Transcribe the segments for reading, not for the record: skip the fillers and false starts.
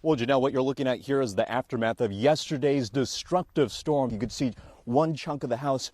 Well, Janelle, what you're looking at here is the aftermath of yesterday's destructive storm. You could see one chunk of the house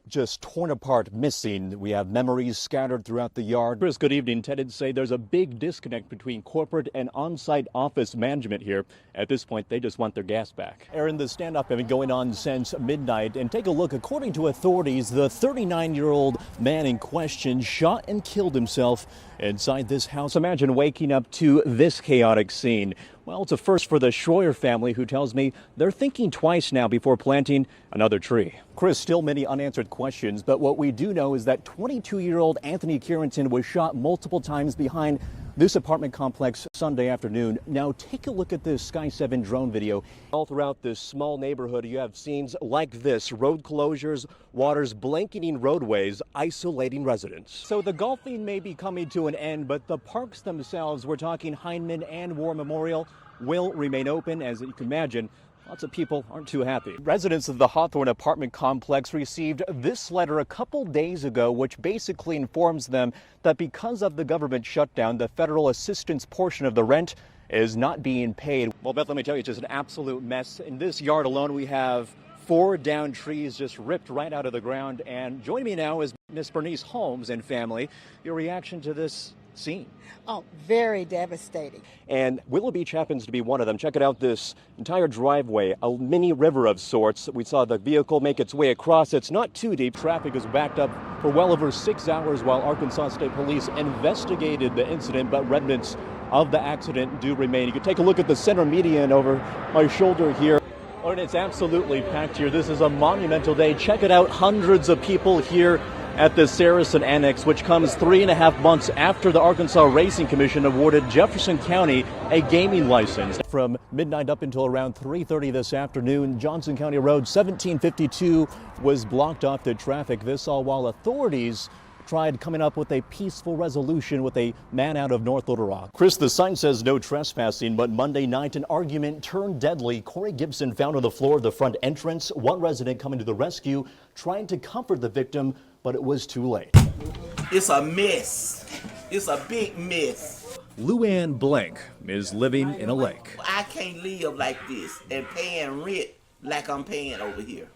just torn apart, missing. We have memories scattered throughout the yard. Chris, good evening. Tenants say there's a big disconnect between corporate and on-site office management here. At this point, they just want their gas back. Aaron, the standoff has been going on since midnight. And take a look. According to authorities, the 39-year-old man in question shot and killed himself inside this house. Imagine waking up to this chaotic scene. Well, it's a first for the Schroyer family, who tells me they're thinking twice now before planting another tree. Chris, still many unanswered questions, but what we do know is that 22-year-old Anthony Carrington was shot multiple times behind this apartment complex Sunday afternoon. Now take a look at this Sky 7 drone video. All throughout this small neighborhood, you have scenes like this: road closures, waters blanketing roadways, isolating residents. So the golfing may be coming to an end, but the parks themselves, we're talking Heinemann and War Memorial, will remain open. As you can imagine, lots of people aren't too happy. Residents of the Hawthorne apartment complex received this letter a couple days ago, which basically informs them that because of the government shutdown, the federal assistance portion of the rent is not being paid. Well, Beth, let me tell you, it's just an absolute mess. In this yard alone, we have 4 downed trees just ripped right out of the ground. And joining me now is Miss Bernice Holmes and family. Your reaction to this scene? Oh, very devastating. And Willow Beach happens to be one of them. Check it out, this entire driveway, a mini river of sorts. We saw the vehicle make its way across. It's not too deep. Traffic is backed up for well over 6 hours while Arkansas State Police investigated the incident, but remnants of the accident do remain. You can take a look at the center median over my shoulder here. Oh, and it's absolutely packed here. This is a monumental day. Check it out, hundreds of people here at the SARACEN ANNEX, which comes 3.5 months after the Arkansas Racing Commission awarded Jefferson County a gaming license. From midnight up until around 3:30 this afternoon, Johnson County Road 1752 was blocked off to traffic. This all while authorities tried coming up with a peaceful resolution with a man out of North Little Rock. Chris, the sign says no trespassing, but Monday night an argument turned deadly. Corey Gibson found on the floor of the front entrance. One resident coming to the rescue, trying to comfort the victim, but it was too late. It's a mess. It's a big mess. Luann Blank is living in a lake. I can't live like this and paying rent like I'm paying over here.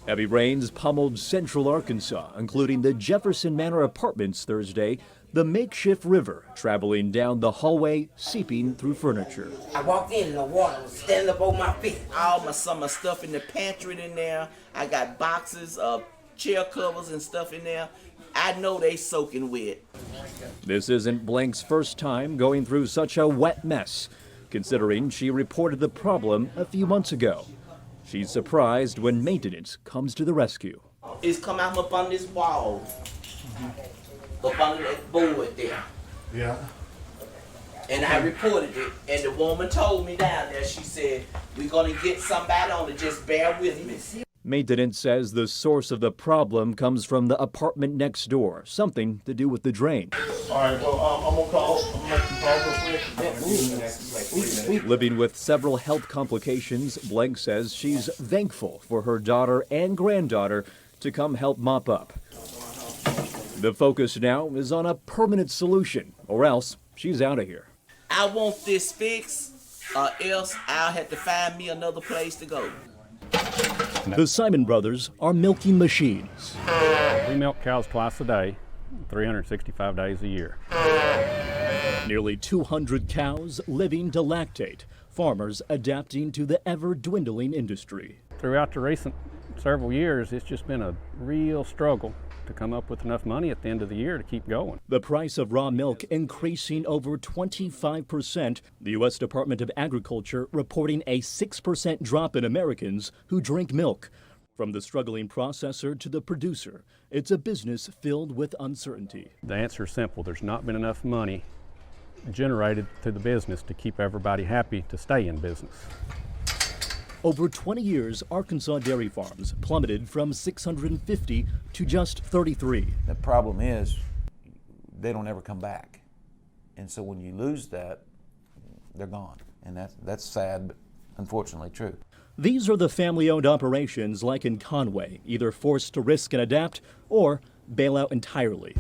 Heavy rains pummeled central Arkansas, including the Jefferson Manor Apartments Thursday. The makeshift river traveling down the hallway, seeping through furniture. I walked in and the water was standing up over my feet. All my summer stuff in the pantry in there. I got boxes of chair covers and stuff in there. I know they soaking wet. This isn't Blank's first time going through such a wet mess, considering she reported the problem a few months ago. She's surprised when maintenance comes to the rescue. It's come out up on this wall. Up under that board there. Yeah. And I reported it, and the woman told me down there, she said, we're gonna get somebody on it, just bear with me. Maintenance says the source of the problem comes from the apartment next door, something to do with the drain. All right, well, I'm gonna call. I'm gonna make some calls real quick. Living with several health complications, Blank says she's thankful for her daughter and granddaughter to come help mop up. The focus now is on a permanent solution, or else she's out of here. I want this fixed, or else I'll have to find me another place to go. The Simon brothers are milking machines. We milk cows twice a day, 365 days a year. Nearly 200 cows living to lactate, farmers adapting to the ever-dwindling industry. Throughout the recent several years, it's just been a real struggle to come up with enough money at the end of the year to keep going. The price of raw milk increasing over 25%. The U.S. Department of Agriculture reporting a 6% drop in Americans who drink milk. From the struggling processor to the producer, it's a business filled with uncertainty. The answer is simple. There's not been enough money generated to the business to keep everybody happy to stay in business. Over 20 years, Arkansas dairy farms plummeted from 650 to just 33. The problem is they don't ever come back. And so when you lose that, they're gone. And that's sad, but unfortunately true. These are the family-owned operations like in Conway, either forced to risk and adapt or bail out entirely.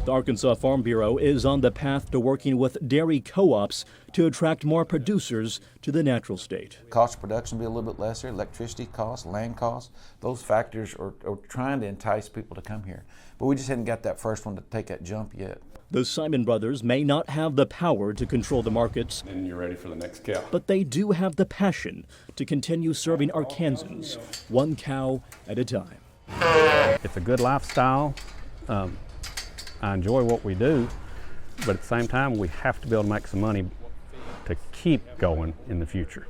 The Arkansas Farm Bureau is on the path to working with dairy co-ops to attract more producers to the natural state. Cost of production will be a little bit lesser, electricity costs, land costs. Those factors are trying to entice people to come here. But we just hadn't got that first one to take that jump yet. The Simon brothers may not have the power to control the markets, And you're ready for the next cow. but they do have the passion to continue serving Arkansans, one cow at a time. It's a good lifestyle. I enjoy what we do, but at the same time, we have to be able to make some money to keep going in the future.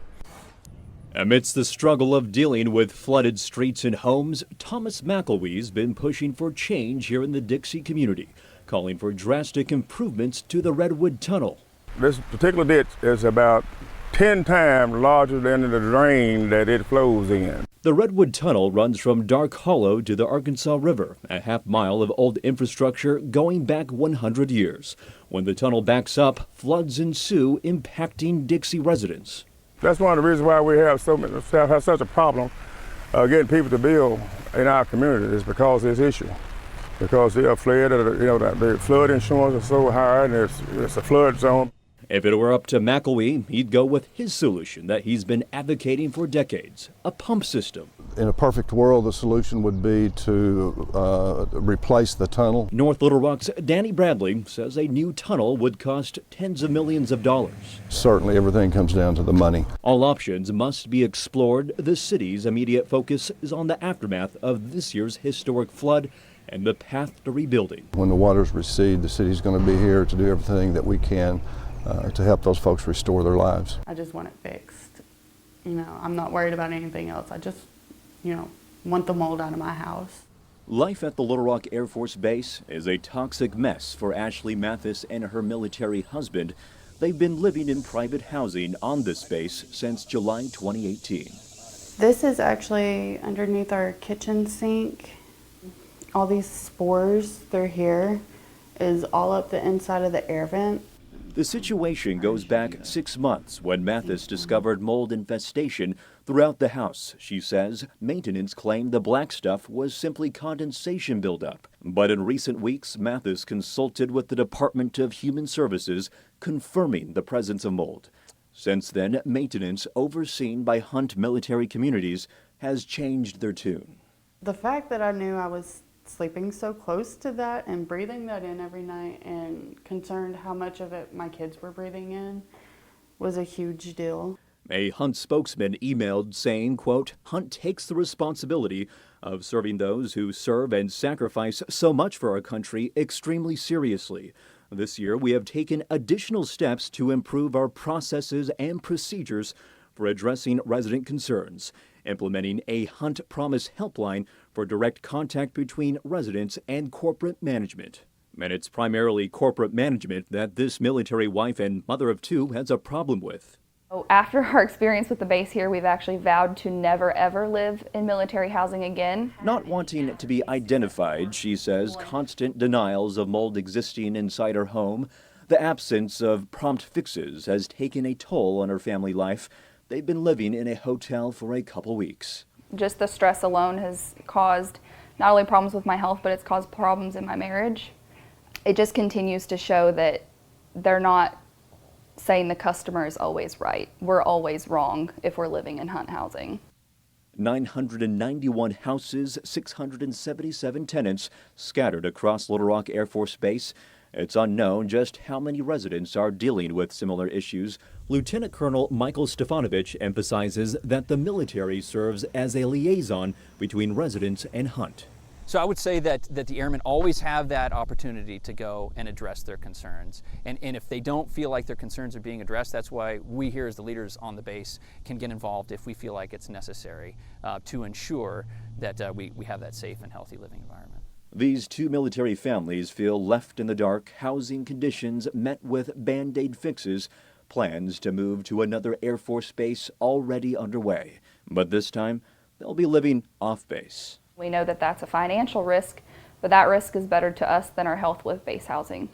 Amidst the struggle of dealing with flooded streets and homes, Thomas McElwee's been pushing for change here in the Dixie community, calling for drastic improvements to the Redwood Tunnel. This particular ditch is about 10 times larger than the drain that it flows in. The Redwood Tunnel runs from Dark Hollow to the Arkansas River, a half-mile of old infrastructure going back 100 years. When the tunnel backs up, floods ensue, impacting Dixie residents. That's one of the reasons why we have such a problem getting people to build in our community is because of this issue. Because they are flooded, the flood insurance is so high and it's a flood zone. If it were up to McElwee, he'd go with his solution that he's been advocating for decades, a pump system. In a perfect world, the solution would be to replace the tunnel. North Little Rock's Danny Bradley says a new tunnel would cost tens of millions of dollars. Certainly everything comes down to the money. All options must be explored. The city's immediate focus is on the aftermath of this year's historic flood and the path to rebuilding. When the waters recede, the city's going to be here to do everything that we can to help those folks restore their lives. I just want it fixed. I'm not worried about anything else. I just, want the mold out of my house. Life at the Little Rock Air Force Base is a toxic mess for Ashley Mathis and her military husband. They've been living in private housing on this base since July 2018. This is actually underneath our kitchen sink. All these spores through here is all up the inside of the air vent. The situation goes back 6 months when Mathis discovered mold infestation throughout the house. She says maintenance claimed the black stuff was simply condensation buildup. But in recent weeks, Mathis consulted with the Department of Human Services, confirming the presence of mold. Since then, maintenance, overseen by Hunt Military Communities, has changed their tune. The fact that I knew I was sleeping so close to that and breathing that in every night and concerned how much of it my kids were breathing in was a huge deal. A Hunt spokesman emailed saying, quote, "Hunt takes the responsibility of serving those who serve and sacrifice so much for our country extremely seriously. This year, we have taken additional steps to improve our processes and procedures for addressing resident concerns, implementing a Hunt Promise helpline for direct contact between residents and corporate management." And it's primarily corporate management that this military wife and mother of two has a problem with. After our experience with the base here, we've actually vowed to never ever live in military housing again. Not wanting to be identified, she says constant denials of mold existing inside her home, the absence of prompt fixes has taken a toll on her family life. They've been living in a hotel for a couple weeks. Just the stress alone has caused not only problems with my health, but it's caused problems in my marriage. It just continues to show that they're not saying the customer is always right. We're always wrong if we're living in Hunt housing. 991 houses, 677 tenants scattered across Little Rock Air Force Base. It's unknown just how many residents are dealing with similar issues. Lieutenant Colonel Michael Stefanovich emphasizes that the military serves as a liaison between residents and Hunt. So I would say that the airmen always have that opportunity to go and address their concerns. And if they don't feel like their concerns are being addressed, that's why we here as the leaders on the base can get involved if we feel like it's necessary to ensure that we have that safe and healthy living environment. These two military families feel left in the dark. Housing conditions met with Band-Aid fixes. Plans to move to another Air Force base already underway. But this time, they'll be living off base. We know that that's a financial risk, but that risk is better to us than our health with base housing.